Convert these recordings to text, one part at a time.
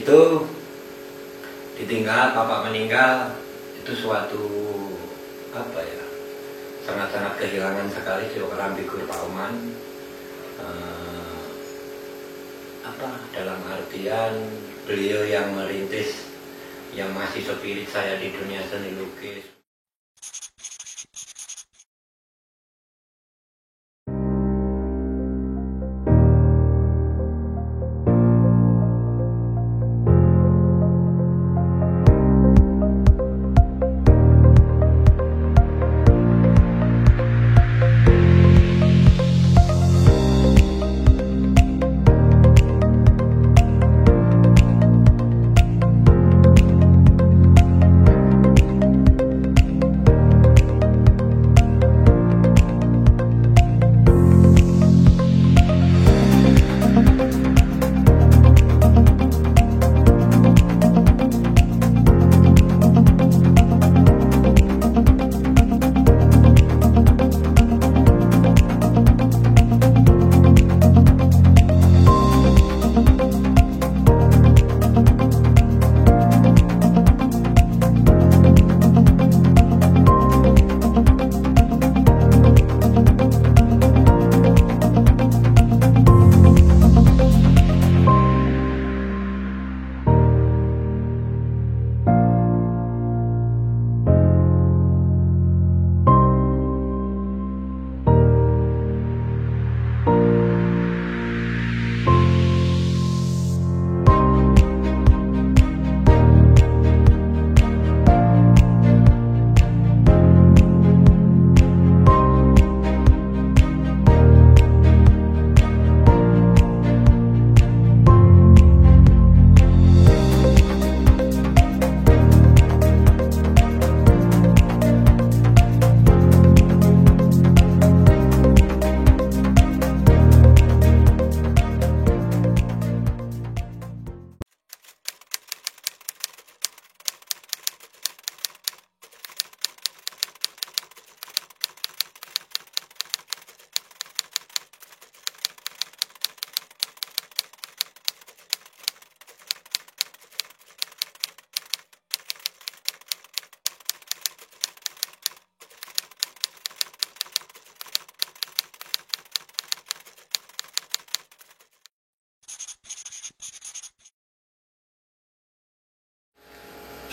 itu ditinggal, bapak meninggal, itu suatu apa ya, sangat-sangat kehilangan sekali seorang figur Pak Oman. Dalam artian beliau yang merintis, yang masih spirit saya di dunia seni lukis.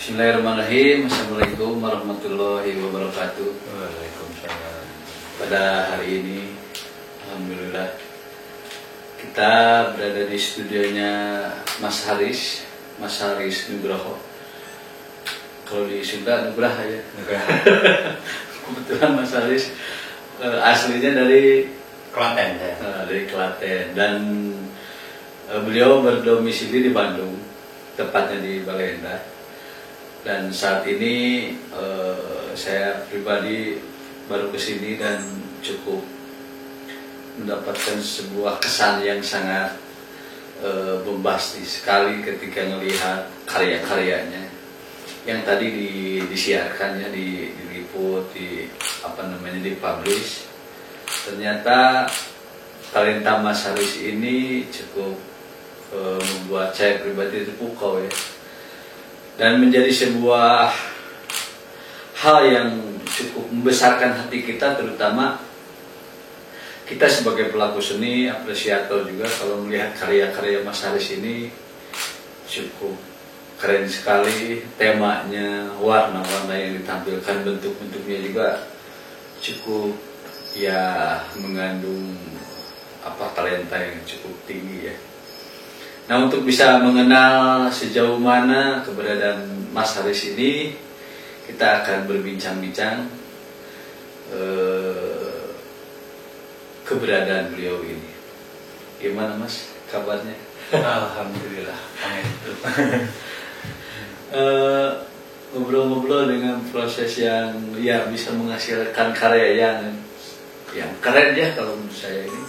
Bismillahirrahmanirrahim. Assalamualaikum warahmatullahi wabarakatuh. Waalaikumsalam. Pada hari ini, alhamdulillah, kita berada di studionya Mas Haris Nugroho. Kalau di Sunda Nugraha ya. Kebetulan Mas Haris aslinya dari Klaten ya. Dari Klaten, dan beliau berdomisili di Bandung, tepatnya di Baleendah. Dan saat ini saya pribadi baru kesini dan cukup mendapatkan sebuah kesan yang sangat bombastis sekali ketika melihat karya-karyanya yang tadi disiarkan ya, diliput, dipublish. Ternyata talenta Mas Haris ini cukup membuat saya pribadi terpukau ya, dan menjadi sebuah hal yang cukup membesarkan hati kita, terutama kita sebagai pelaku seni, apresiator juga. Kalau melihat karya-karya Mas Haris ini cukup keren sekali, temanya, warna-warna yang ditampilkan, bentuk-bentuknya juga cukup ya mengandung talenta yang cukup tinggi ya. Nah, untuk bisa mengenal sejauh mana keberadaan Mas Haris ini, kita akan berbincang-bincang keberadaan beliau ini. Gimana Mas kabarnya? Alhamdulillah. Ngobrol-ngobrol dengan proses yang ya bisa menghasilkan karya yang keren ya kalau menurut saya ini.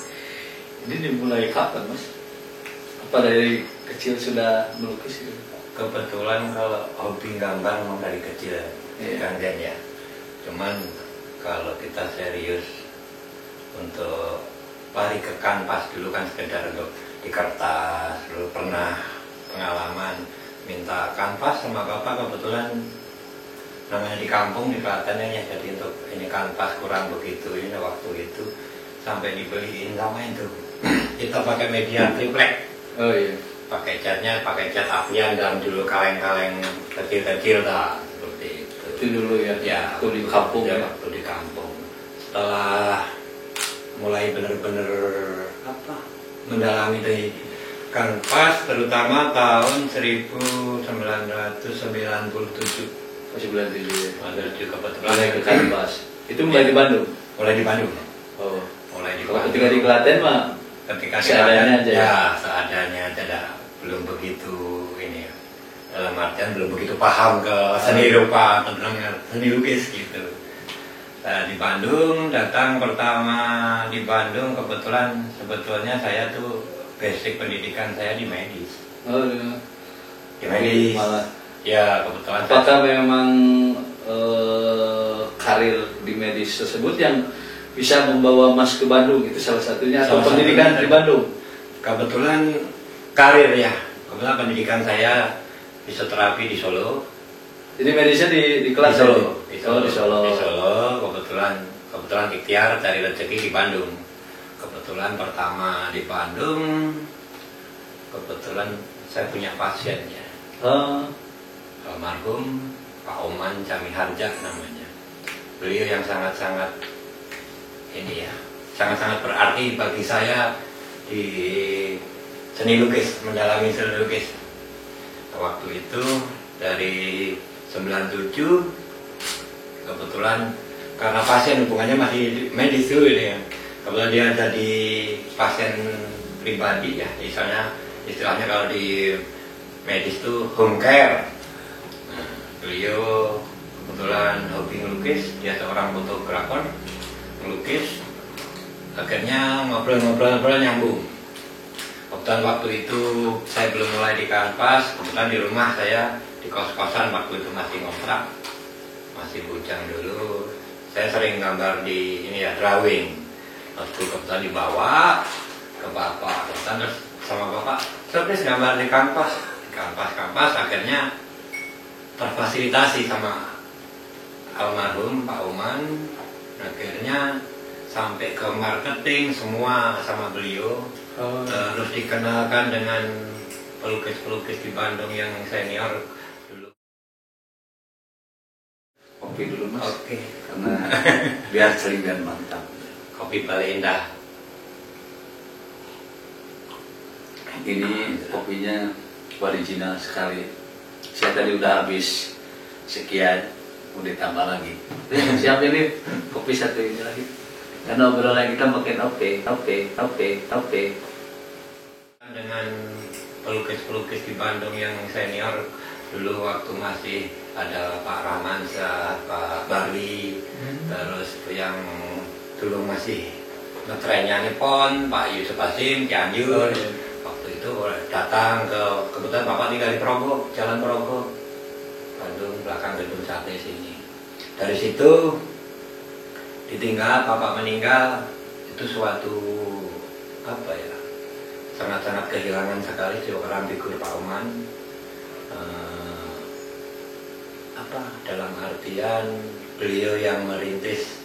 Ini dimulai kapan Mas? Apa dari kecil sudah melukis gitu? Kebetulan kalau hobi gambar memang dari kecil kan ya. Cuman kalau kita serius untuk lari ke kanvas dulu kan sekedar untuk di kertas, dulu pernah pengalaman minta kanvas sama bapak, kebetulan namanya di kampung di Klaten ya, jadi untuk ini kanvas kurang begitu ini waktu itu sampai dibeliin sama itu kita pakai media triplek. Oh iya. Pakai catnya pakai cat apian dan dulu kaleng-kaleng kecil-kecil dah seperti itu. Itu dulu ya. Ya, waktu di kampung ya. Waktu di kampung. Setelah mulai benar-benar mendalami dari kanvas, terutama tahun 1997. Masih bulan 7 ya. Ada juga kebetulan Mulai ke kanvas. Itu mulai di Bandung. Mulai di Bandung. Oh. Mulai di Kalau Bandung. ketika di Klaten mah Ketika seadanya aja. Ya, seadanya aja dah. Belum begitu ini ya. Dalam artian belum begitu paham ke seni rupa tentang seni lukis gitu. Nah, di Bandung datang pertama di Bandung kebetulan sebetulnya saya tuh basic pendidikan saya di medis. Oh iya. Di medis. Malah. Ya kebetulan. Apakah memang karir di medis tersebut yang bisa membawa Mas ke Bandung itu salah satunya atau pendidikan di Bandung? Kebetulan karir ya. Kebetulan pendidikan saya fisioterapi di Solo. Jadi medisnya di kelas Di Solo. di Solo. Di Solo. Kebetulan ikhtiar cari rezeki di Bandung. Kebetulan pertama di Bandung. Kebetulan saya punya pasien ya. Almarhum Pak Oman Camiharja namanya. Beliau yang sangat-sangat ini ya, sangat-sangat berarti bagi saya di seni lukis, mendalami seni lukis. Waktu itu dari 97 kebetulan karena pasien hubungannya masih medis dulu ini ya. Kebetulan dia jadi pasien pribadi ya, misalnya istilahnya kalau di medis itu home care. Nah, beliau kebetulan hobi melukis, dia seorang fotografer melukis. Akhirnya ngobrol-ngobrol nyambung. Kebetulan waktu itu saya belum mulai di kanvas, kebetulan di rumah saya di kos-kosan waktu itu masih ngontrak, masih bujang dulu. Saya sering gambar di ini ya, drawing. Waktu kebetulan dibawa ke bapak, kebetulan terus sama bapak, terus gambar di kanvas, akhirnya terfasilitasi sama almarhum Pak Oman. Akhirnya sampai ke marketing semua sama beliau. Terus dikenalkan dengan pelukis-pelukis di Bandung yang senior dulu. Kopi dulu Mas. Oke. Karena biar sering dan mantap. Kopi Bale Indah. Ini kopinya original sekali. Saya tadi udah habis sekian, mau ditambah lagi. Siap ini kopi satu ini lagi. Karena obrolan kita makin oke. Dengan pelukis-pelukis di Bandung yang senior dulu waktu masih ada Pak Ramansyah, Pak Barli, terus yang dulu masih ngetrennya Nippon, Pak Yusuf Hasim, Cianjur. Waktu itu datang kebetulan Bapak tinggal di Progo, Jalan Progo, Bandung, belakang gedung sate sini. Dari situ ditinggal, Bapak meninggal, itu suatu apa ya, sangat-sangat kehilangan sekali seorang figur Pak Oman. Dalam artian beliau yang merintis,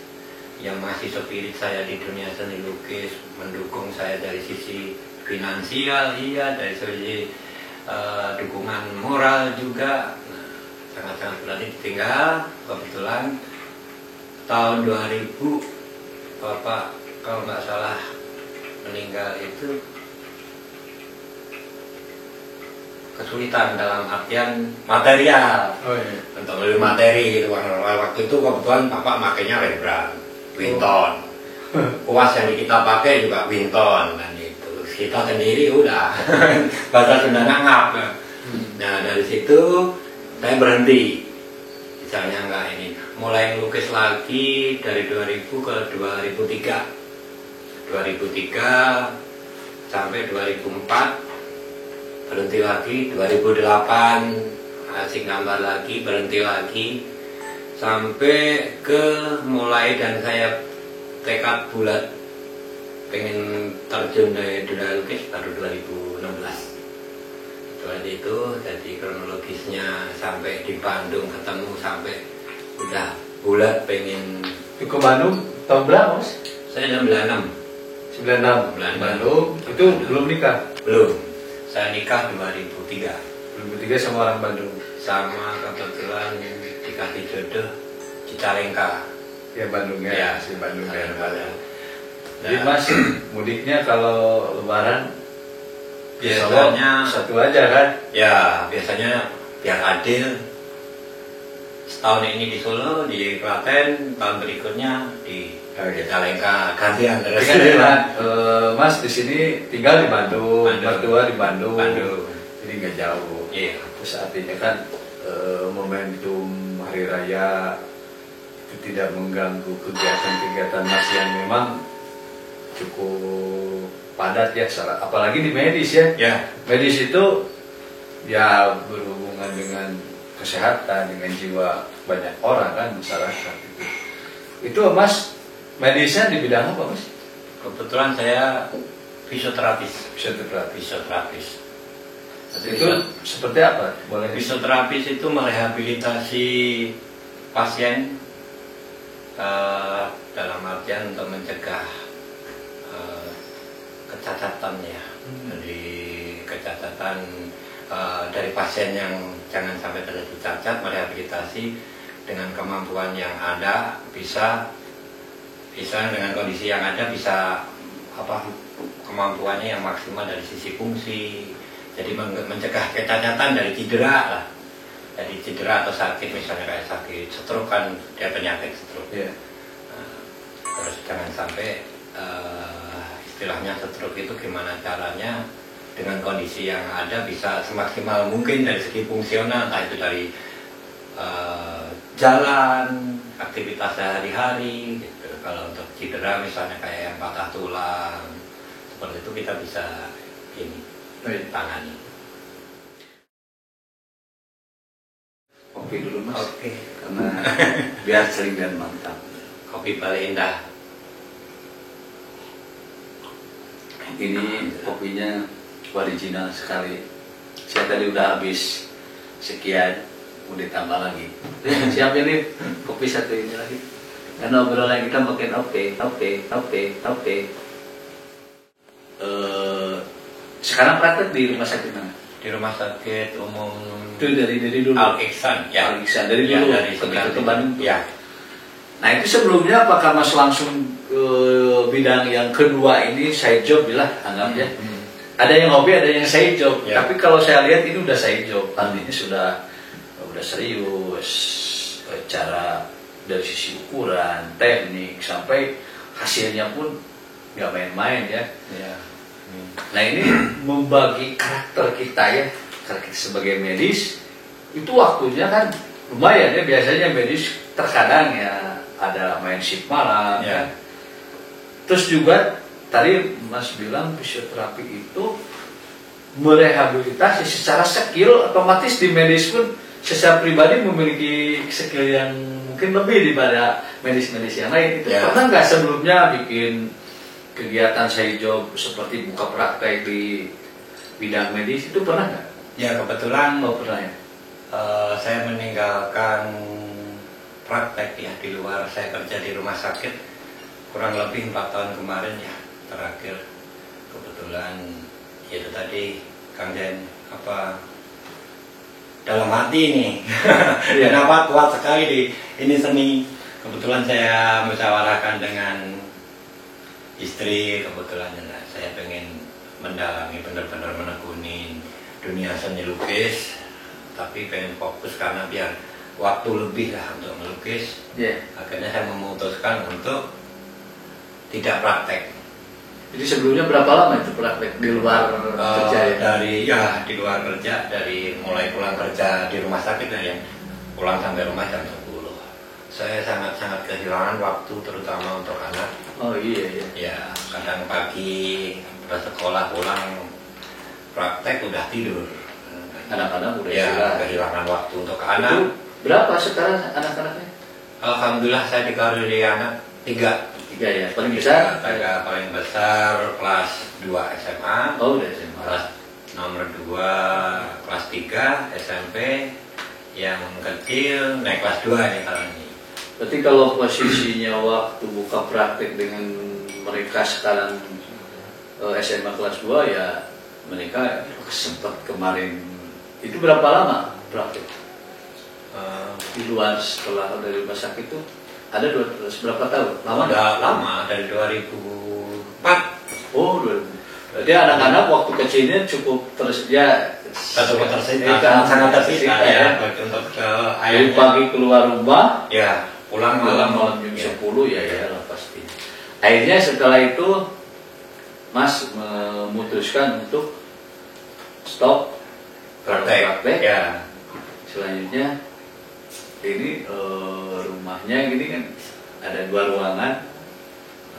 yang masih spirit saya di dunia seni lukis, mendukung saya dari sisi finansial, iya, dari sisi dukungan moral juga. Sangat-sangat berarti ditinggal. Kebetulan tahun 2000 Bapak kalau nggak salah meninggal itu kesulitan dalam artian material. Untuk beli materi gitu. Waktu itu kebetulan Bapak makainya Rembrandt, Winton. Kuas yang kita pakai juga Winton dan itu. Kita sendiri udah bahasa Sunda ngap. Nah dari situ saya berhenti. Misalnya enggak ini, mulai melukis lagi dari 2000 ke 2003. 2003 sampai 2004 berhenti lagi, 2008 asik gambar lagi, berhenti lagi, sampai ke mulai dan saya tekad bulat pengen terjun dari dunia lukis baru 2016. seperti itu. Jadi kronologisnya sampai di Bandung ketemu, sampai udah bulat pengen. Itu ke Bandung tahun berapa Mas? Saya 96. 96 Bandung. Itu belum nikah? Belum. Saya nikah 2003. 2003 sama orang Bandung. Sama kebetulan dikasih jodoh Cicalengka. Ya Bandung ya, Ya, si Bandung ya. Bandung. Jadi Mas mudiknya kalau Lebaran biasanya satu aja kan? ya biasanya biar adil. Setahun ini di Solo, di Klaten, tahun berikutnya di Cicalengka, gantian terus. Mas di sini tinggal di Bandung, Bandung. mertua di Bandung, Bandung. jadi nggak jauh. Iya. Terus artinya kan momentum hari raya itu tidak mengganggu kegiatan-kegiatan Mas yang memang cukup padat ya, apalagi di medis ya. Ya. Medis itu ya berhubungan dengan kesehatan, dengan jiwa banyak orang kan, masyarakat itu. Itu Mas medisnya di bidang apa Mas? Kebetulan saya fisioterapis. Fisioterapis. Jadi Itu seperti apa? Boleh fisioterapis itu merehabilitasi pasien dalam artian untuk mencegah kecacatan ya. Jadi kecacatan dari pasien yang jangan sampai terjadi cacat, merehabilitasi dengan kemampuan yang ada, bisa dengan kondisi yang ada bisa kemampuannya yang maksimal dari sisi fungsi. Jadi mencegah kecacatan dari cedera lah. Jadi cedera atau sakit, misalnya kayak sakit stroke kan, dia penyakit stroke. Yeah. Terus jangan sampai istilahnya stroke itu gimana caranya dengan kondisi yang ada bisa semaksimal mungkin dari segi fungsional, entah itu dari jalan, aktivitas sehari-hari gitu. Kalau untuk cedera misalnya kayak yang patah tulang, seperti itu kita bisa tangani. Kopi dulu Mas. Oke. Karena biar sering dan mantap. Kopi paling indah. Ini kopinya original sekali. Saya tadi udah habis sekian, mau ditambah lagi. Siap ini kopi satu ini lagi. Karena obrolan kita makin oke. Sekarang praktek di rumah sakit mana? Di rumah sakit umum Itu dari dulu. Al Ihsan ya. Al Ihsan dari Ya, dulu. dari Begitu ke Bandung. Ya. Nah itu sebelumnya apakah Mas langsung ke bidang yang kedua ini side job lah anggapnya? Ada yang hobi, ada yang side job. Ya. Tapi kalau saya lihat ini udah side job, artinya sudah serius, cara dari sisi ukuran, teknik sampai hasilnya pun nggak main-main ya. Ya. Nah ini membagi karakter kita ya, karakter kita sebagai medis itu waktunya kan lumayan ya, biasanya medis terkadang ya ada main shift malam Ya. kan. Terus juga tadi Mas bilang fisioterapi itu merehabilitasi secara skill, otomatis di medis pun secara pribadi memiliki skill yang mungkin lebih daripada medis-medis yang lain. Itu Ya. pernah nggak sebelumnya bikin kegiatan side job seperti buka praktek di bidang medis, itu pernah nggak? Ya kebetulan Oh pernah ya. saya meninggalkan praktek ya di luar. Saya kerja di rumah sakit kurang lebih 4 tahun kemarin ya terakhir. Kebetulan itu tadi Kang Den dalam hati nih kenapa kuat sekali di ini seni. Kebetulan saya musyawarahkan dengan istri, kebetulan saya pengen mendalami, benar-benar menekuni dunia seni lukis, tapi pengen fokus karena biar waktu lebih lah untuk melukis. Yeah. Akhirnya saya memutuskan untuk tidak praktek. Jadi sebelumnya berapa lama itu praktek di luar kerja ya? Di luar kerja, dari mulai pulang kerja di rumah sakit ya, pulang sampai rumah jam 10. Saya sangat-sangat kehilangan waktu, terutama untuk anak. Oh iya. Ya, kadang pagi udah sekolah pulang praktek udah tidur. Kadang-kadang udah Ya, istirahat. kehilangan waktu untuk Itu anak. berapa sekarang anak-anaknya? Alhamdulillah saya dikaruniai anak 3. 3 ya, paling besar? Paling besar kelas 2 SMA. Oh udah SMA. Kelas nomor 2 kelas 3 SMP, yang kecil naik kelas 2 nih kalau ini. Berarti kalau posisinya waktu buka praktek dengan mereka sekarang SMA kelas 2 ya mereka sempat kemarin itu berapa lama praktek? Di luar setelah dari rumah sakit itu ada berapa tahun? Lama? Udah lama, dari 2004. Oh, 2000. Berarti anak-anak waktu kecilnya cukup tersedia, Cukup tersita, sangat tersita ya, untuk ke Dari pagi keluar rumah, ya, pulang malam jam 10 ya lah pasti. Akhirnya setelah itu Mas memutuskan untuk stop praktek. Ya. Selanjutnya ini rumahnya gini kan ada 2 ruangan,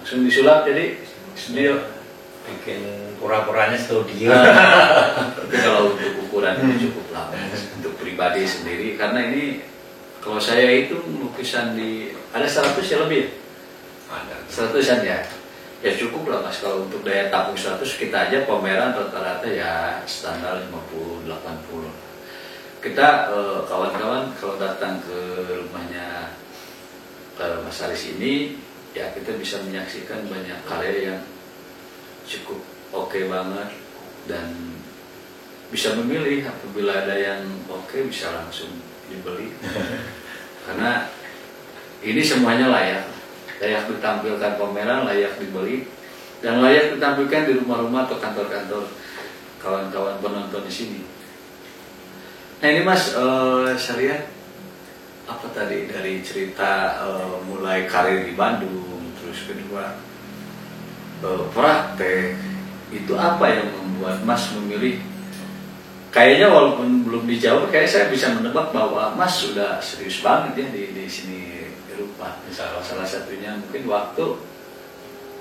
langsung disulap jadi studio. Bikin pura-puranya studio. Tapi kalau untuk ukuran itu cukup lama untuk pribadi sendiri, karena ini kalau saya itu lukisan di ada 100 ya lebih. Ada 100-an ya. Ya cukup lah Mas, kalau untuk daya tampung 100 kita aja pameran rata-rata ya standar 50-80. Kita kawan-kawan kalau datang ke rumahnya Mas Aris ini ya kita bisa menyaksikan banyak karya yang cukup oke banget, dan bisa memilih apabila ada yang oke bisa langsung dibeli. Karena ini semuanya layak ditampilkan pameran, layak dibeli, dan layak ditampilkan di rumah-rumah atau kantor-kantor kawan-kawan penonton di sini. Nah ini Mas, saya lihat apa tadi dari cerita mulai karir di Bandung, terus kedua praktek, itu apa yang membuat Mas memilih? Kayaknya walaupun belum dijawab, kayak saya bisa menebak bahwa Mas sudah serius banget ya di sini Eropa. Salah satunya mungkin waktu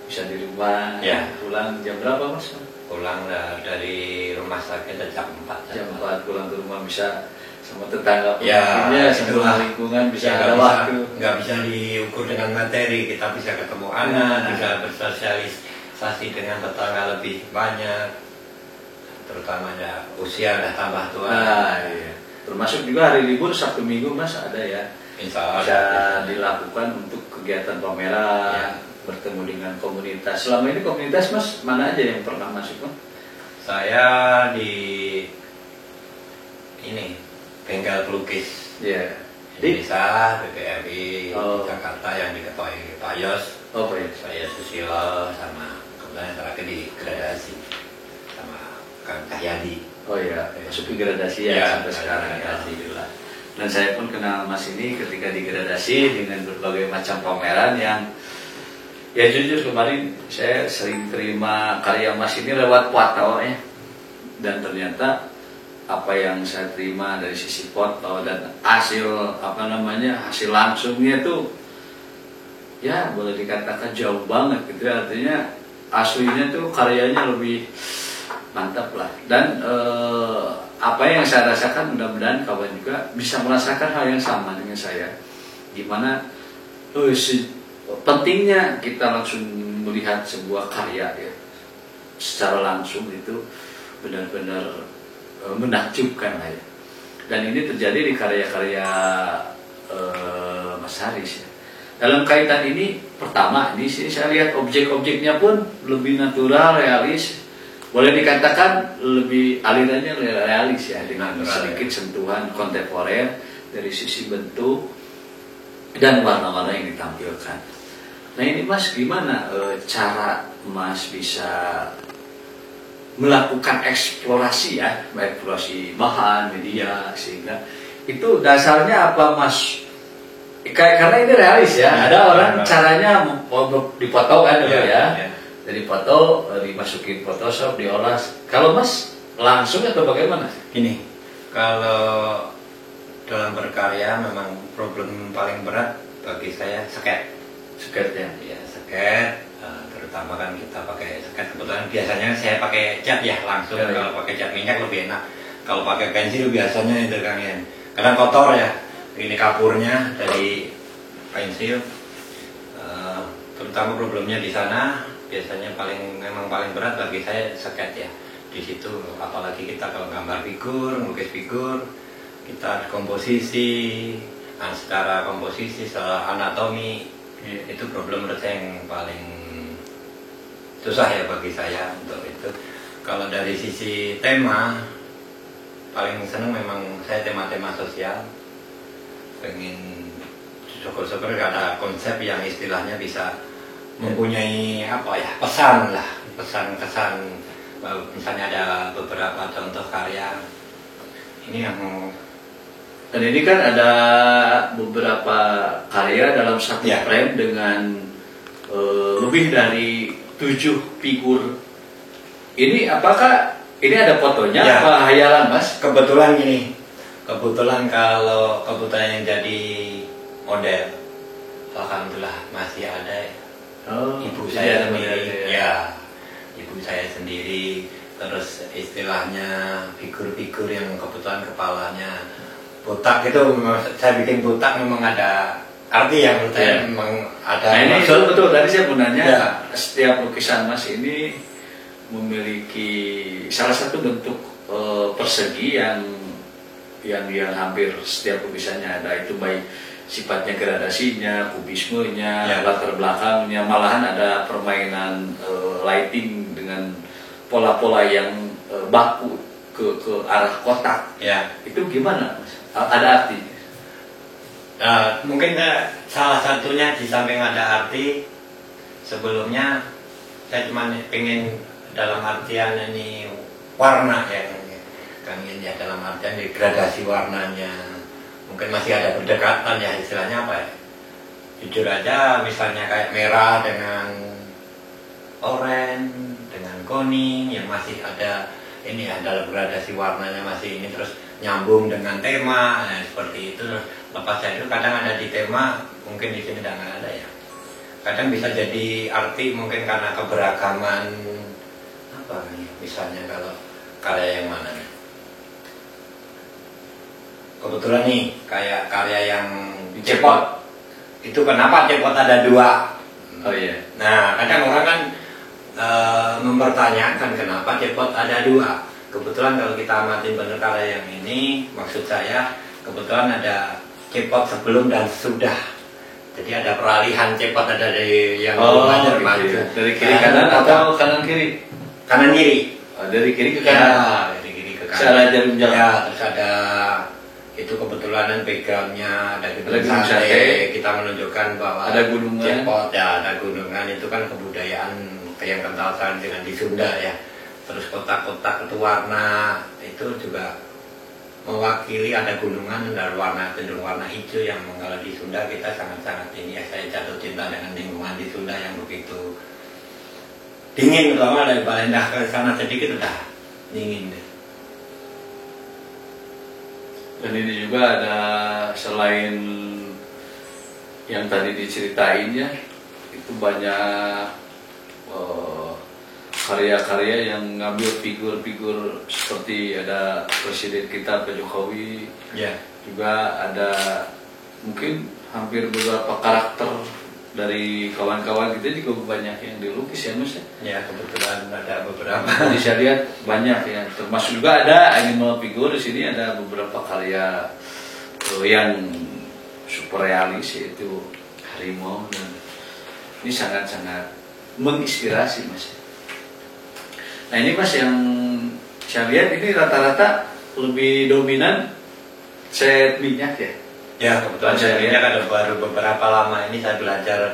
bisa di rumah, ya. Pulang jam berapa Mas? Pulang dari rumah sakit jam 4. Jam 4 pulang ke rumah bisa sama tetangga, ya, sama lingkungan bisa ya, ada waktu. Nggak bisa diukur dengan materi, kita bisa ketemu anak, bisa bersosialisasi dengan tetangga lebih banyak, terutama ya usia udah tambah tua. Iya. Termasuk juga hari libur Sabtu Minggu Mas ada ya. Insya Allah Bisa dilakukan untuk kegiatan pameran, bertemu dengan komunitas. Selama ini komunitas Mas mana aja yang pernah masuk Mas? Saya di ini bengkel pelukis. Iya. Desa BPRI Jakarta yang diketuai Pak Yos. Oh Pak Yos. Saya Susilo sama kemudian terakhir di gradasi sama Kang Cahyadi. Oh iya, masuk ke gradasi ya sampai sekarang ya, alhamdulillah. Dan saya pun kenal Mas ini ketika di gradasi dengan berbagai macam pameran yang ya jujur kemarin saya sering terima karya Mas ini lewat foto ya. Dan ternyata apa yang saya terima dari sisi foto dan hasil hasil langsungnya tuh ya boleh dikatakan jauh banget gitu ya. Artinya aslinya tuh karyanya lebih mantap lah. Dan apa yang saya rasakan mudah-mudahan kawan juga bisa merasakan hal yang sama dengan saya, gimana pentingnya kita langsung melihat sebuah karya ya secara langsung, itu benar-benar menakjubkan lah ya. Dan ini terjadi di karya-karya Mas Haris ya. Dalam kaitan ini, pertama ini saya lihat objek-objeknya pun lebih natural, realis. Boleh dikatakan lebih alirannya realis ya, dengan sedikit sentuhan kontemporer dari sisi bentuk dan warna-warna yang ditampilkan. Nah ini Mas, gimana cara Mas bisa melakukan eksplorasi ya, eksplorasi bahan, media, sehingga itu dasarnya apa Mas? Karena ini realis ya, ada orang caranya dipoto kan ya. Dari foto dimasukin Photoshop, diolah. Kalau Mas langsung atau bagaimana? Gini, kalau dalam berkarya memang problem paling berat bagi saya sket. Sketnya. Ya, sket. Terutama kan kita pakai sket. Kebetulan biasanya saya pakai cat ya langsung. Ya, ya. Kalau pakai cat minyak lebih enak. Kalau pakai pensil biasanya itu kan ya. Kadang kotor ya. Ini kapurnya dari pensil. Terutama problemnya di sana. Biasanya memang paling berat bagi saya sket ya. di situ. Apalagi kita kalau gambar figur, melukis figur, kita komposisi, nah, secara komposisi, secara anatomi, itu problem menurut saya yang paling susah ya bagi saya untuk itu. Kalau dari sisi tema, paling seneng memang saya tema-tema sosial. Pengen syukur-syukur ada konsep yang istilahnya bisa mempunyai apa ya, pesan lah, pesan-kesan. Misalnya ada beberapa contoh karya ini yang, dan ini kan ada beberapa karya dalam satu frame dengan lebih dari 7 figur. Ini apakah ini ada fotonya apa hayalan, Mas? Kebetulan gini, kebetulan yang jadi model, alhamdulillah masih ada ibu saya sendiri, ibu saya sendiri. Terus istilahnya figur-figur yang kebetulan kepalanya botak itu, saya bikin botak memang ada arti yang menurut saya memang ada. Nah, ini betul. Tadi saya mau nanya, setiap lukisan Mas ini memiliki salah satu bentuk persegi yang hampir setiap lukisannya ada, itu baik sifatnya gradasinya, kubismenya, latar belakangnya, malahan ada permainan lighting dengan pola-pola yang baku ke arah kotak. Itu gimana, Mas? Ada artinya? Mungkin salah satunya di samping ada arti, sebelumnya saya cuma pengen dalam artian ini warna ya, kan ya, dalam artian gradasi warnanya mungkin masih ada berdekatan ya, istilahnya apa ya, jujur aja misalnya kayak merah dengan oranye dengan kuning yang masih ada ini ya, dalam gradasi warnanya masih ini, terus nyambung dengan tema, nah, seperti itu. Lepas dari itu kadang ada di tema, mungkin di sini nggak ada ya, kadang bisa jadi arti mungkin karena keberagaman apa nih, misalnya kalau karya yang mana nih, kebetulan nih kayak karya yang cepot itu, kenapa cepot ada 2? Nah kadang orang kan mempertanyakan kenapa cepot ada 2. Kebetulan kalau kita amatin bener karya yang ini, maksud saya kebetulan ada cepot sebelum dan sudah. Jadi ada peralihan cepot, ada dari yang dari kiri kanan atau kanan kiri? Kanan kiri. Dari kiri ke kanan. Dari kiri ke kanan. Secara jarum jalan. Terus ada itu kebetulan backgroundnya ada gunung sate. Kita menunjukkan bahwa ada gunungan. Cepot ada gunungan, itu kan kebudayaan yang kental sekali dengan di Sunda ya. Terus kotak-kotak itu warna itu juga mewakili ada gunungan dan warna cenderung warna hijau yang kalau di Sunda kita sangat-sangat ini ya, saya jatuh cinta dengan lingkungan di Sunda yang begitu dingin, terutama dari Balendah ke sana sedikit udah dingin. Dan ini juga ada, selain yang tadi diceritain ya, itu banyak karya-karya yang ngambil figur-figur seperti ada presiden kita Pak Jokowi, juga ada mungkin hampir beberapa karakter dari kawan-kawan kita juga banyak yang dilukis ya, Mas ya. Kebetulan ada beberapa. Jadi saya lihat banyak ya, termasuk juga ada animal figure di sini, ada beberapa karya yang super realis, yaitu harimau, dan ini sangat-sangat menginspirasi, Mas. Nah ini, Mas, yang saya lihat ini rata-rata lebih dominan set minyak ya. Ya kebetulan saya minyak ada baru beberapa lama ini saya belajar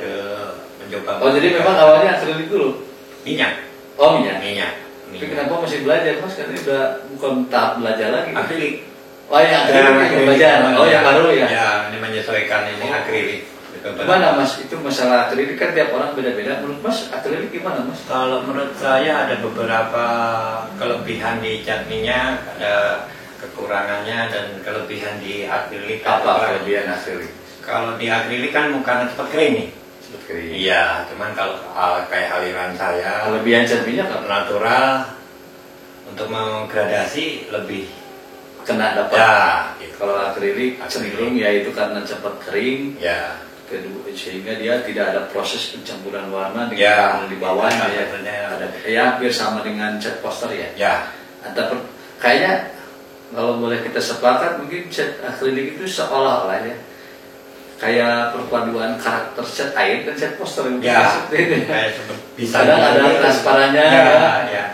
mencoba. Oh jadi memang awalnya akrilik dulu? Minyak. Oh minyak. Tapi kenapa masih belajar, Mas? Karena udah bukan tahap belajar lagi. Akrilik. Oh ya, akrilik belajar. Oh yang baru ya. Ya ini menyesuaikan ini akrilik. Gimana, Mas? Itu masalah akrilik kan tiap orang beda-beda. Menurut Mas akrilik gimana, Mas? Kalau menurut saya ada beberapa kelebihan di cat minyak, ada kekurangannya, dan kelebihan di akrilik. Apa kelebihan akrilik? Kalau di akrilik kan mukanya cepat kering nih. Cepat kering. Iya, cuman kalau kayak aliran saya, kelebihan cat minyak apa? Natural, untuk menggradasi lebih kena dapat. Ya, gitu. Kalau akrilik cenderung ya itu karena cepat kering. Ya. Kedua, sehingga dia tidak ada proses pencampuran warna dengan di bawahnya ya. Ada ya hampir sama dengan cat poster ya. Ya, Kayaknya kalau boleh kita sepakat mungkin cat akrilik itu seolah-olah ya kayak perpaduan karakter cat air dan cat poster yang ya, seperti itu. kayak bisa Ada transparannya. ya,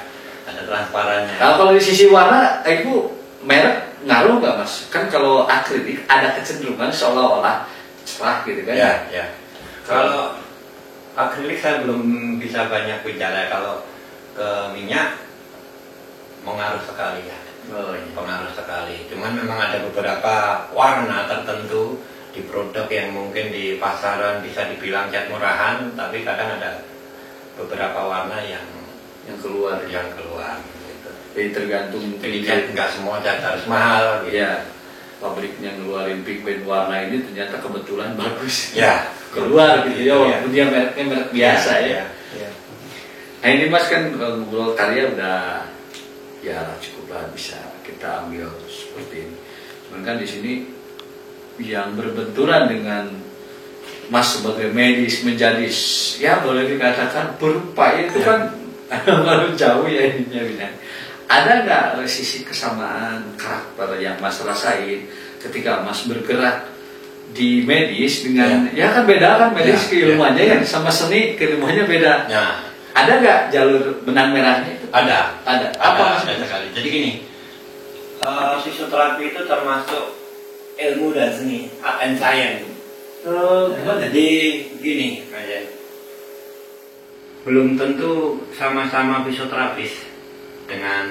ada transparannya. Kalau di sisi warna, itu merek ngaruh nggak mas? Kan kalau akrilik ada kecenderungan seolah-olah cerah gitu kan? Ya, ya. Kalau akrilik saya belum bisa banyak bicara. Kalau ke minyak mengaruh sekali ya. Oh, iya. Pengaruh sekali. Cuman memang ada beberapa warna tertentu di produk yang mungkin di pasaran bisa dibilang cat murahan, tapi kadang ada beberapa warna yang keluar. Gitu. Jadi tergantung Jadi cat nggak semua cat harus mahal. Gitu. ya pabriknya ngeluarin pigmen warna ini ternyata kebetulan bagus. Ya, Keluar gitu ya, ya. walaupun dia mereknya merek biasa ya. Ya. Nah ini mas kan ngobrol karya udah ya cukup lah bisa kita ambil seperti ini. Cuman kan di sini yang berbenturan dengan mas sebagai medis menjadi ya boleh dikatakan berupaya itu kan baru jauh ya ininya Bina. Ada nggak sisi kesamaan karakter yang mas rasain ketika mas bergerak di medis dengan ya kan beda kan medis keilmuannya ya sama seni keilmuannya beda. Nah, Ada nggak jalur benang merahnya itu? ada. Apa Ada sekali. Jadi gini, fisioterapi itu termasuk ilmu dan seni, art and science. Jadi gini, kayak belum tentu sama-sama fisioterapis dengan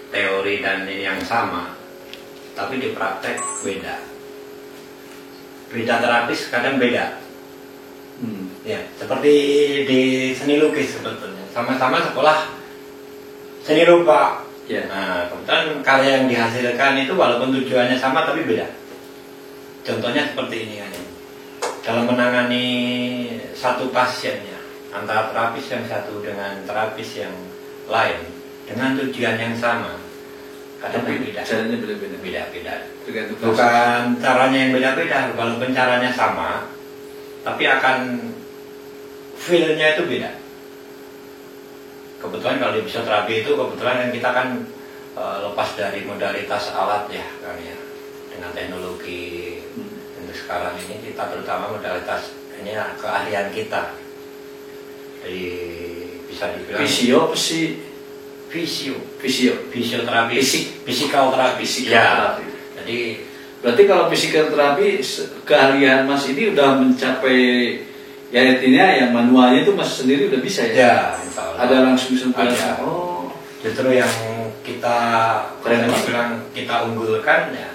teori dan ini yang sama, tapi di praktek beda. Beda terapis kadang beda. Ya, seperti di seni lukis sebetulnya, sama-sama sekolah seni rupa. Ya. Nah, kebetulan karya yang dihasilkan itu walaupun tujuannya sama tapi beda. Contohnya seperti ini kan. Dalam menangani satu pasiennya, antara terapis yang satu dengan terapis yang lain dengan tujuan yang sama, kadang beda. Caranya beda-beda. Beda-beda. Tergantung Bukan caranya yang beda-beda, walaupun caranya sama, tapi akan feel-nya itu beda. Kebetulan kalau di fisioterapi itu kebetulan kan kita kan lepas dari modalitas alat ya kan ya, dengan teknologi untuk sekarang ini kita terutama modalitas ini ya, keahlian kita. Jadi bisa dibilang fisioterapi, physical therapy. Ya. Jadi berarti kalau physical therapy keahlian mas ini udah mencapai ya intinya yang manualnya itu mas sendiri udah bisa ya? Ya, insya Allah. Ada langsung sentuhan. Ada. Oh, justru yang kita Keren banget. bilang kita unggulkan ya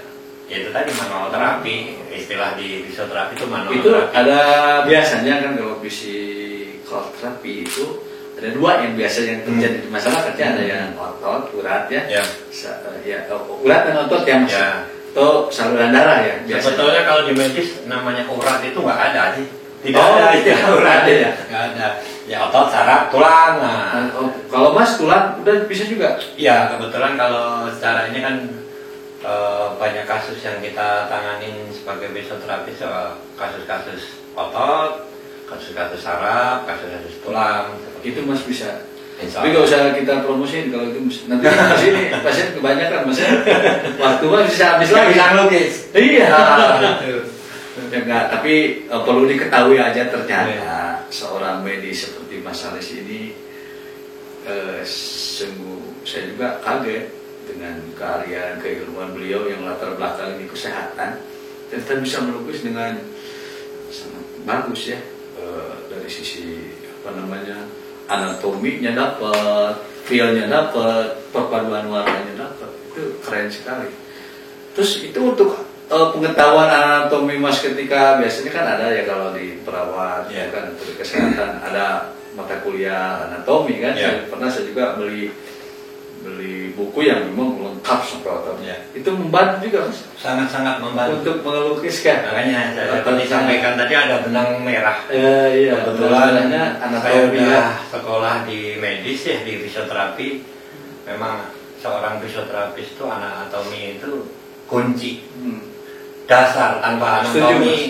itu tadi manual terapi, istilah di fisioterapi itu manual itu terapi. ada biasanya kan kalau physical therapy itu ada dua yang biasa yang terjadi di masyarakat ya, ada yang otot, urat ya, Ya. Urat dan otot ya mas. Ya. Atau saluran darah ya biasanya. Sebetulnya kalau di medis namanya urat itu nggak ada sih. Tidak Oh, ada tidak istilah urat ada ya? Nggak ada. Ya otot, saraf, tulang. Nah. Kalau mas tulang udah bisa juga. Ya kebetulan kalau secara ini kan banyak kasus yang kita tanganin sebagai fisioterapis soal kasus-kasus otot, kasus-kasus saraf, kasus-kasus tulang. Itu mas bisa. Insya Tapi Allah. gak usah kita promosiin kalau itu nanti di sini pasien kebanyakan mas. Waktu mas bisa habis lagi. Bisa lukis. Iya. Gitu. Ya, enggak, tapi perlu diketahui aja ternyata seorang medis seperti Mas Aris ini sungguh saya juga kaget dengan keahlian keilmuan beliau yang latar belakang ini kesehatan, ternyata bisa melukis dengan sangat bagus ya, dari sisi anatominya dapat, feel-nya dapat, perpaduan warnanya dapat, itu keren sekali. Terus itu untuk pengetahuan anatomi mas ketika biasanya kan ada ya kalau di perawat Yeah. kan untuk kesehatan ada mata kuliah anatomi kan. Yeah. Saya juga beli buku yang memang lengkap sampai otaknya. Yeah. Itu membantu juga mas Sangat-sangat membantu. untuk melukiskan. Makanya saya seperti sampaikan tadi ada benang merah. Iya. Kebetulan benangnya saya anatomi udah ya. sekolah di medis ya, di fisioterapi. Memang seorang fisioterapis itu anatomi itu kunci dasar. Tanpa Setuju, anatomi Mas.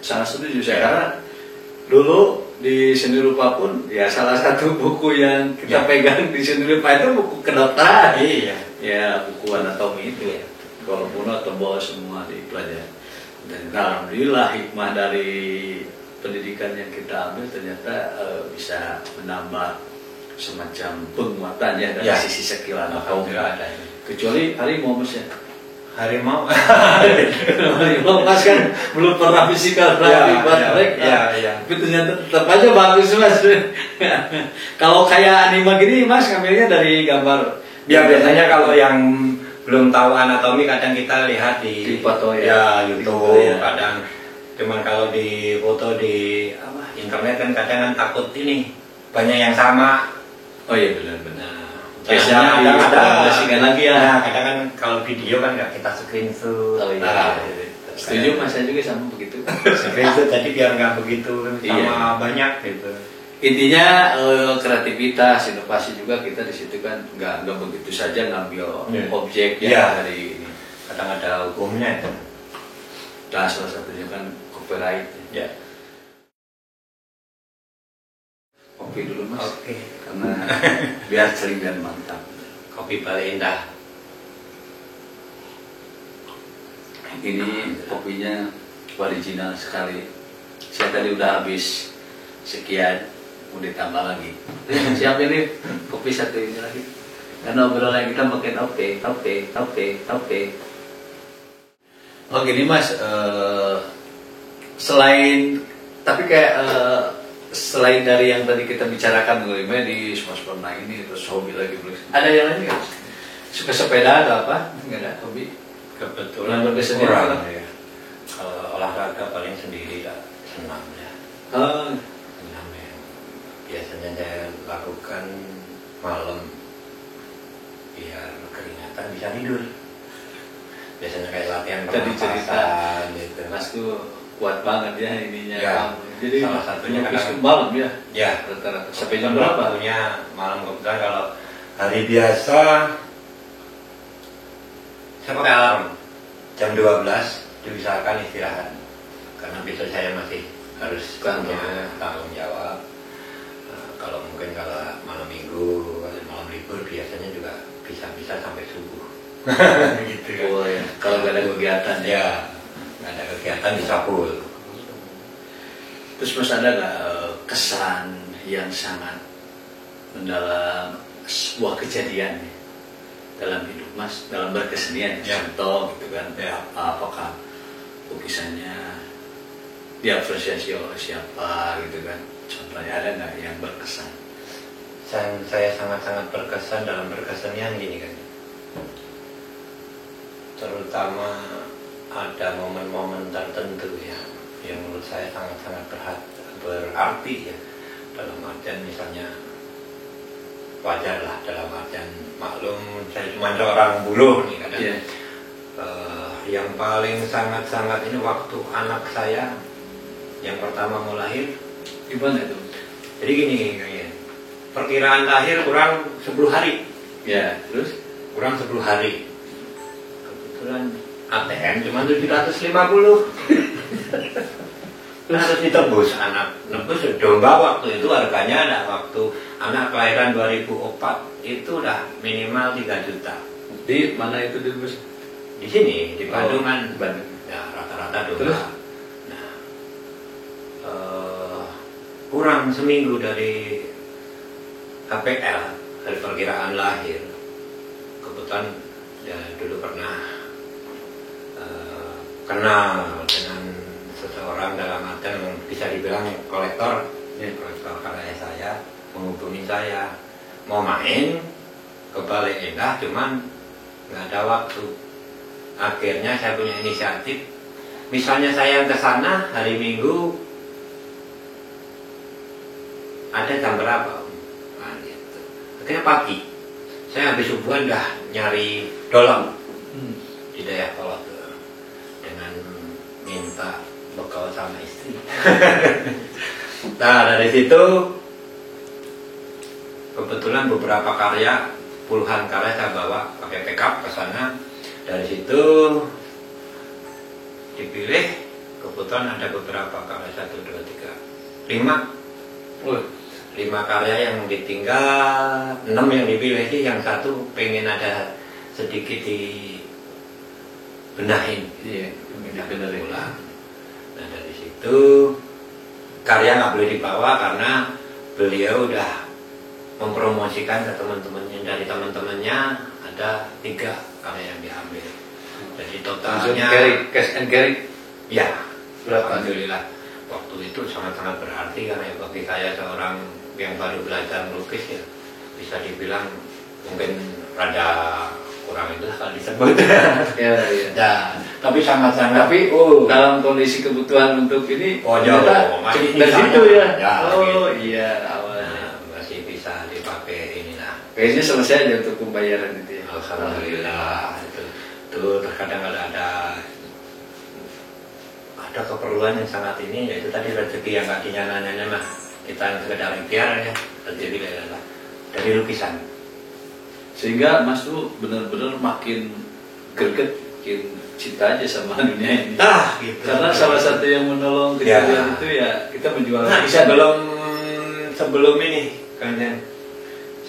Sangat setuju saya karena dulu di seni rupa pun ya salah satu buku yang kita Ya. pegang di seni rupa itu buku kedokteran. Iya. Ya, buku anatomi itu ya. Kalau Puno atau bawah semua dipelajari. Dan alhamdulillah hikmah dari pendidikan yang kita ambil ternyata bisa menambah semacam penguatan ya dari Ya. sisi skill anatomi. Alhamdulillah ada. Kecuali harimau mas ya. Harimau. Harimau mas kan belum pernah fisikal berarti buat mereka. Iya. Tapi ternyata tetap aja bagus mas. Kalau kayak anime gini mas ngambilnya dari gambar. Ya biasanya kalau yang belum tahu anatomi kadang kita lihat Di foto ya. ya YouTube Ya. kadang. Cuman kalau di foto di internet kan kadang kan takut ini banyak yang sama. Oh iya benar-benar. Nah, Biasanya ada lagi ya. Nah, kadang kan kalau video kan nggak kita screenshot. Oh iya. Nah, Setuju mas saya juga sama begitu. screenshot jadi biar nggak begitu sama Iya. banyak gitu. Intinya kreativitas, inovasi juga kita di situ kan nggak begitu saja ngambil Iya. objek ya Iya. dari ini. Kadang ada hukumnya itu. Nah salah satunya kan copyright. Ya. Kopi dulu mas. Oke. Karena biar sering dan mantap. Kopi paling indah. Ini kopinya original sekali. Saya tadi udah habis sekian, mau ditambah lagi. Siap ini kopi satu ini lagi. Karena obrolan kita makin oke. Oh gini mas, selain tapi kayak selain dari yang tadi kita bicarakan mengenai di pernah ini terus hobi lagi ada yang lain nggak? Suka sepeda atau apa? Nggak ada hobi? Kebetulan Berkesenian kurang apa? ya. Kalau olahraga paling sendiri lah, senam ya. Oh, Senam yang biasanya saya lakukan malam biar keringatan bisa tidur. Biasanya kayak latihan tadi cerita pernapasan gitu. Mas tuh kuat banget ya ininya. Ya, Jadi salah satunya habis kadang- malam ya Ya, rata-rata. Sampai jam berapa? Waktunya malam kebetulan kalau hari biasa saya pakai alarm jam 12 diusahakan istirahat karena besok saya masih harus punya tanggung jawab. Nah, kalau mungkin kalau malam minggu atau malam libur biasanya juga bisa sampai subuh. Gitu kan. Oh ya, kalau nggak ada kegiatan ya. Ya, nggak ada kegiatan bisa full. Terus mas ada nggak kesan yang sangat mendalam sebuah kejadian ya, dalam hidup mas, dalam berkesenian, Ya. contoh gitu kan? Ya. Apakah lukisannya diapresiasi oleh siapa gitu kan? Contohnya ada nggak yang berkesan? Saya sangat-sangat berkesan dalam berkesenian gini kan. Terutama ada momen-momen tertentu ya yang menurut saya sangat-sangat berarti ya, dalam artian misalnya wajar lah, dalam artian maklum saya cuma seorang buruh nih kadang. Iya. Yang paling sangat-sangat ini waktu anak saya yang pertama mau lahir. Gimana itu? Jadi gini kayaknya, perkiraan lahir kurang 10 hari. Ya, terus? Kurang 10 hari. Kebetulan ATM cuma 750. Terus harus ditebus anak. Nebus domba waktu itu harganya ada waktu anak kelahiran 2004 itu udah minimal 3 juta. Di mana itu di bus? Di sini di Bandung kan Bandung. ya rata-rata domba. Terus? Nah, kurang seminggu dari KPL dari perkiraan lahir. Kebetulan ya dulu pernah kenal dengan seseorang dalam artian yang bisa dibilang kolektor, kolektor karya saya menghubungi saya mau main ke Bale Endah, cuman nggak ada waktu. Akhirnya saya punya inisiatif, misalnya saya ke sana hari Minggu ada jam berapa? Nah, gitu. Akhirnya pagi, saya habis subuhan udah nyari dolong di daerah Kolot dengan minta bekal sama istri. Nah dari situ kebetulan beberapa karya, puluhan karya saya bawa pakai pickup ke sana. Dari situ dipilih, kebetulan ada beberapa karya 1, 2, 3, 5 Wah, 5 karya yang ditinggal, 6 yang dipilih sih, yang satu pengen ada sedikit dibenahin. iya, dibenerin. Ulang. Nah dari situ karya nggak boleh dibawa karena beliau udah mempromosikan ke teman-temannya. Dari teman-temannya ada 3 karya yang diambil. Jadi totalnya cash and carry. ya, Berapa? alhamdulillah waktu itu sangat-sangat berarti karena bagi saya seorang yang baru belajar melukis ya bisa dibilang mungkin rada kurang itu kalau disebut. Ya, iya. Nah, tapi sangat-sangat. Tapi dalam kondisi kebutuhan untuk ini, Oh, ternyata masih dari bisa, situ ya. ya, Oh gitu. iya, awalnya. Nah, masih bisa dipakai inilah. Kayaknya selesai aja untuk pembayaran itu ya. Alhamdulillah itu terkadang ada keperluan yang sangat ini, yaitu tadi rezeki yang nggak dinyana-nyana mah kita yang sekedar ikhtiar ya, rezeki adalah dari lukisan. Sehingga Mas tuh benar-benar makin greget, makin cinta aja sama dunia ini. Nah, gitu. Karena salah satu yang menolong kejadian itu ya kita menjual Nah, lukisan. sebelum ini kan,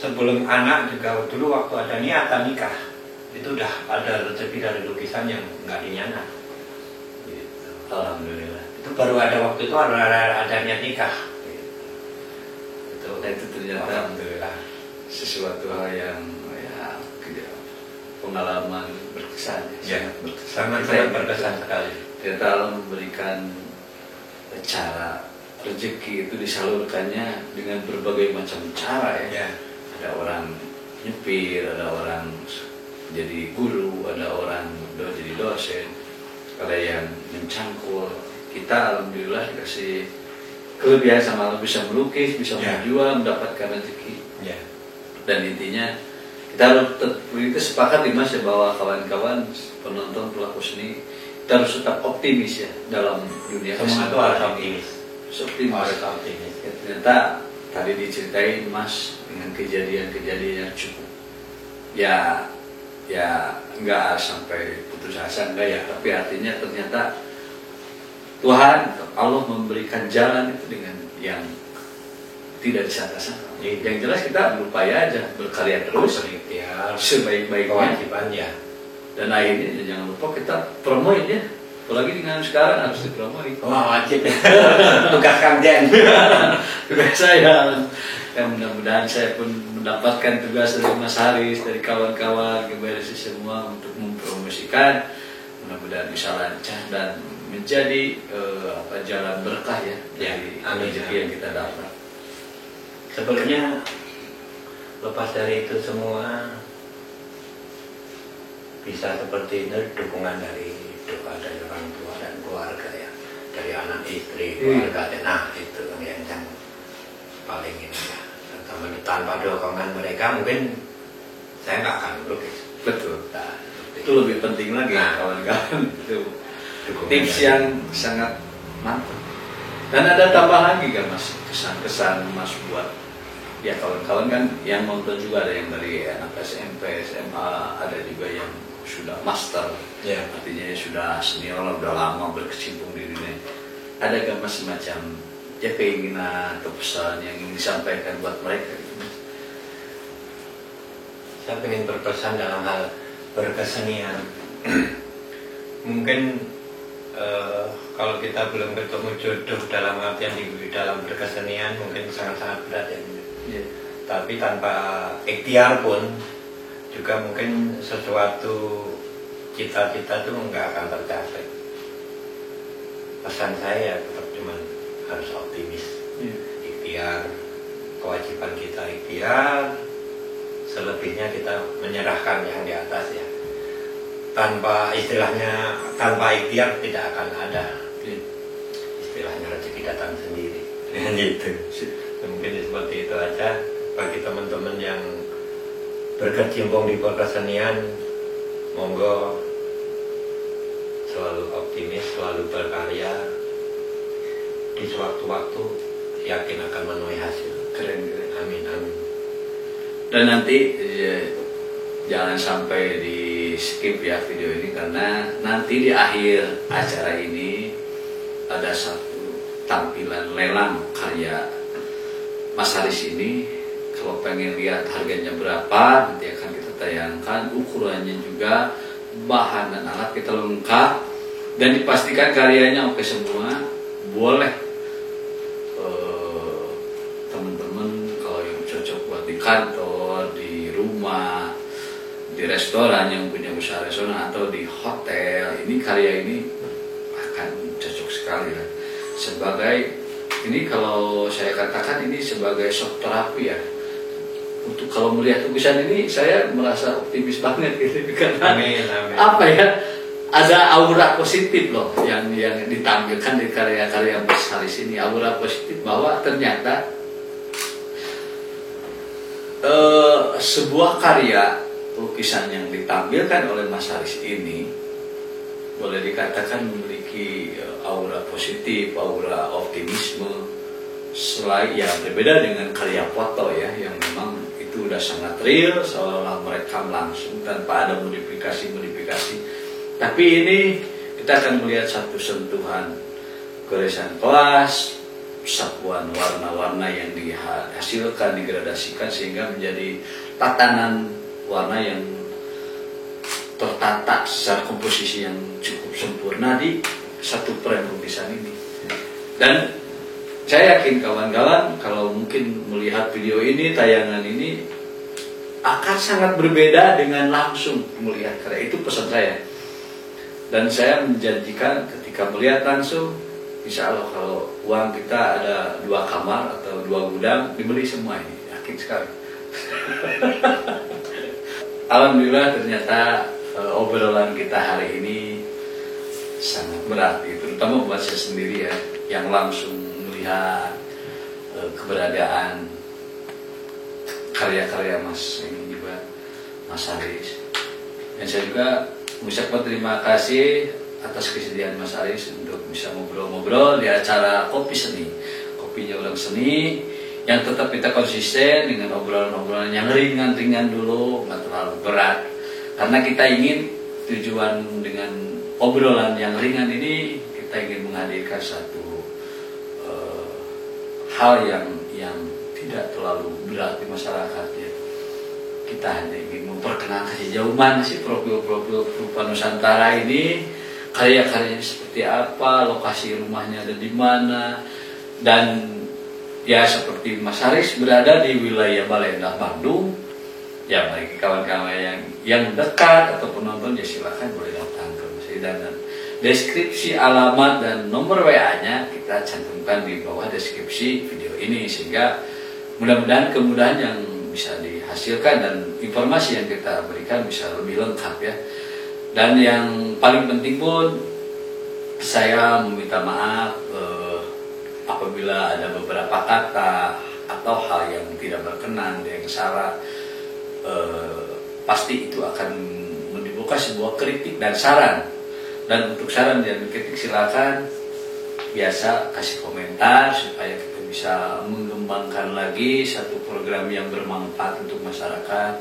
sebelum anak juga dulu waktu ada niatan nikah itu udah ada rezeki dari lukisan yang nggak dinyana. Gitu. Alhamdulillah. Itu baru ada waktu itu ada niat nikah. Gitu. Nah, itu ternyata Alhamdulillah. sesuatu hal yang ya pengalaman berkesan Ya, sangat berkesan sekali. Ternyata Allah memberikan cara rezeki itu disalurkannya dengan berbagai macam cara ya. Ya. Ada orang nyepir, ada orang jadi guru, ada orang jadi dosen, ada yang mencangkul. Kita alhamdulillah dikasih kelebihan sama Allah, bisa melukis, bisa menjual, mendapatkan rezeki. Ya. Dan intinya kita harus itu sepakat nih Mas ya, bahwa kawan-kawan penonton pelaku seni kita harus tetap optimis ya dalam dunia Semua itu harus optimis. Optimis. Ya, ternyata tadi diceritain Mas dengan kejadian-kejadian yang cukup ya nggak sampai putus asa enggak ya, tapi artinya ternyata Tuhan Allah memberikan jalan itu dengan yang tidak disangka-sangka. Yang jelas kita berupaya aja, berkarya terus, Berikhtiar, sebaik-baiknya. kewajiban ya. Dan akhirnya jangan lupa kita promoin ya. Apalagi dengan sekarang harus dipromoin. Wah, wajib. Tugas Kang Jen. Tugas saya. Ya mudah-mudahan saya pun mendapatkan tugas dari Mas Haris, dari kawan-kawan, GBRC semua untuk mempromosikan. Mudah-mudahan bisa lancar dan menjadi jalan berkah ya dari rezeki yang kita dapat. Sebelumnya lepas dari itu semua bisa seperti ini, dukungan dari doa dari orang tua dan keluarga ya, dari anak istri, keluarga. Nah itu yang paling ini ya. Tanpa dukungan mereka mungkin saya nggak akan melukis. Betul. Nah, Itu lebih penting lagi kawan-kawan. Itu dukungan tips dari- yang sangat mantap. Dan ada tambahan lagi kan Mas, kesan-kesan Mas buat ya kawan-kawan kan yang nonton juga, ada yang dari anak SMP, SMA, ada juga yang sudah master, Ya. artinya sudah senior, udah lama berkecimpung di dunia. Ada gak Mas semacam ya keinginan atau pesan yang ingin disampaikan buat mereka gitu, Mas? Saya ingin berpesan dalam hal berkesenian. Mungkin kalau kita belum ketemu jodoh dalam artian di dalam berkesenian mungkin sangat-sangat berat ya. Yeah. Tapi tanpa ikhtiar pun juga mungkin sesuatu cita-cita itu nggak akan tercapai. Pesan saya tetap cuman harus optimis, ikhtiar, kewajiban kita ikhtiar, selebihnya kita menyerahkan yang di atas ya. Tanpa ikhtiar tidak akan ada. Istilahnya rezeki datang sendiri. Gitu. Mungkin seperti itu aja bagi teman-teman yang berkecimpung di perkesenian, monggo selalu optimis, selalu berkarya, di sewaktu-waktu yakin akan menuai hasil. Keren. Amin, amin. Dan nanti jangan sampai di skip ya video ini, karena nanti di akhir acara ini ada satu tampilan lelang karya Mas Haris ini. Kalau pengen lihat harganya berapa, nanti akan kita tayangkan, ukurannya juga, bahan dan alat kita lengkap, dan dipastikan karyanya oke semua. Boleh teman-teman kalau yang cocok buat di kantor, di rumah, di restoran yang punya usaha restoran atau di hotel, ini karya ini akan cocok sekali lah. Sebagai ini, kalau saya katakan ini sebagai shock terapi ya. Untuk kalau melihat lukisan ini saya merasa optimis banget gitu, karena Amin. apa ya, ada aura positif loh yang ditampilkan di karya-karya Mas Haris ini, aura positif bahwa ternyata sebuah karya lukisan yang ditampilkan oleh Mas Haris ini boleh dikatakan memiliki aura positif, aura optimisme, selain yang berbeda dengan karya foto ya, yang memang itu udah sangat real, seolah-olah merekam langsung tanpa ada modifikasi. Tapi ini kita akan melihat satu sentuhan keresahan kelas, sapuan warna-warna yang dihasilkan, digradasikan sehingga menjadi tatanan warna yang tertata secara komposisi yang cukup sempurna di satu frame lukisan ini. Dan saya yakin kawan-kawan kalau mungkin melihat video ini, tayangan ini akan sangat berbeda dengan langsung melihat karya. Itu pesan saya. Dan saya menjanjikan ketika melihat langsung, insya Allah kalau uang kita ada 2 kamar atau 2 gudang, dibeli semua ini. Yakin sekali. Alhamdulillah ternyata obrolan kita hari ini sangat berat, terutama buat saya sendiri ya, yang langsung melihat keberadaan karya-karya Mas ini juga, Mas Haris. Dan saya juga mengucapkan terima kasih atas kesediaan Mas Haris untuk bisa ngobrol-ngobrol di acara Kopi Seni, Kopinya Orang Seni, yang tetap kita konsisten dengan obrolan-obrolan yang ringan-ringan dulu, nggak terlalu berat. Karena kita ingin tujuan dengan obrolan yang ringan ini, kita ingin menghadirkan satu hal yang tidak terlalu berat di masyarakat ya. Kita hanya ingin memperkenalkan sejauh mana sih profil-profil rupa Nusantara ini, karya-karyanya seperti apa, lokasi rumahnya ada di mana, dan ya seperti Mas Haris berada di wilayah Balendah, Bandung. Ya bagi kawan-kawan yang dekat atau penonton ya silakan boleh datang ke Mas Haris, dan deskripsi alamat dan nomor WA-nya kita cantumkan di bawah deskripsi video ini, sehingga mudah-mudahan kemudahan yang bisa dihasilkan dan informasi yang kita berikan bisa lebih lengkap ya. Dan yang paling penting pun saya meminta maaf apabila ada beberapa kata atau hal yang tidak berkenan, yang salah, pasti itu akan menimbulkan sebuah kritik dan saran. Dan untuk saran dan kritik silakan biasa kasih komentar supaya kita bisa mengembangkan lagi satu program yang bermanfaat untuk masyarakat,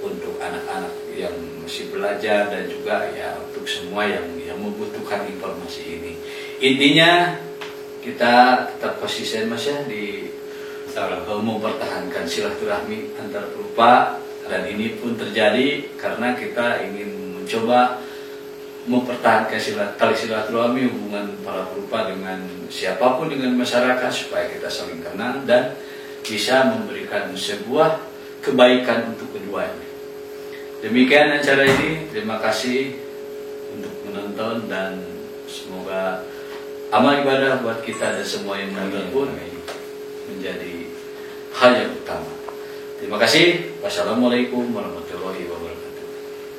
untuk anak-anak yang masih belajar, dan juga ya untuk semua yang membutuhkan informasi ini. Intinya kita tetap konsisten Mas ya di mempertahankan silaturahmi antar perupa, dan ini pun terjadi karena kita ingin mencoba mempertahankan tali silaturahmi hubungan para perupa dengan siapapun, dengan masyarakat, supaya kita saling kenal dan bisa memberikan sebuah kebaikan untuk keduanya. Demikian acara ini, terima kasih untuk menonton, dan semoga amal ibadah buat kita dan semua yang menonton pun menjadi hal yang utama. Terima kasih. Wassalamualaikum warahmatullahi wabarakatuh.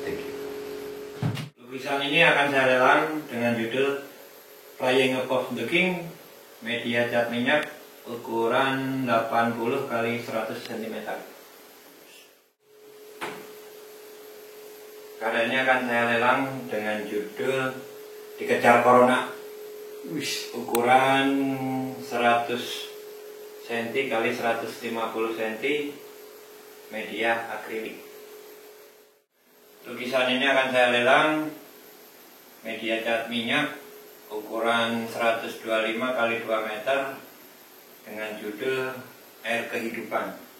Thank you. Lukisan ini akan saya lelang dengan judul Flying Above the King, media cat minyak, ukuran 80 x 100 cm. Karyanya akan saya lelang dengan judul Dikejar Corona, ukuran 100 cm x 150 cm, media akrilik. Lukisan ini akan saya lelang media cat minyak, ukuran 125 x 2 meter, dengan judul air kehidupan.